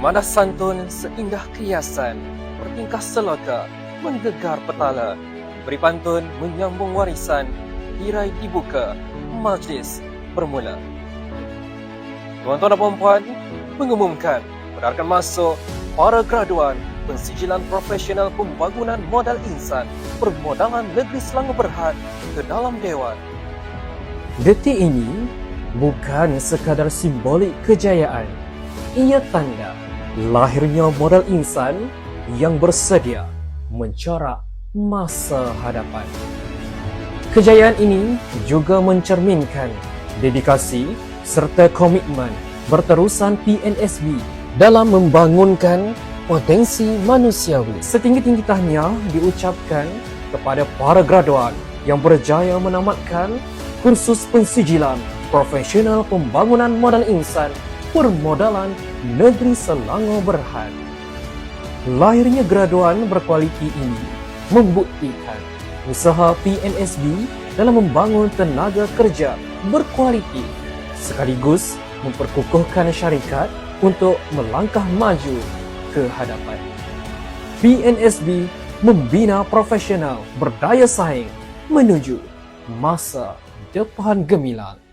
Bermadah santun seindah kiasan, bertingkah selaka, menggegar petala. Beri pantun menyambung warisan, tirai dibuka, majlis bermula. Tuan-tuan dan puan-puan, mengumumkan benarkan masuk para graduan Pensijilan Profesional Pembangunan Modal Insan Permodalan Negeri Selangor Berhad ke dalam Dewan. Detik ini bukan sekadar simbolik kejayaan. Ia tanda lahirnya modal insan yang bersedia mencorak masa hadapan. Kejayaan ini juga mencerminkan dedikasi serta komitmen berterusan PNSB dalam membangunkan potensi manusiawi. Setinggi-tinggi diucapkan kepada para graduan yang berjaya menamatkan kursus pensijilan Profesional Pembangunan Modal Insan Permodalan Negeri Selangor Berhad. Lahirnya graduan berkualiti ini membuktikan usaha PNSB dalam membangun tenaga kerja berkualiti sekaligus memperkukuhkan syarikat untuk melangkah maju ke hadapan. PNSB membina profesional berdaya saing menuju masa depan gemilang.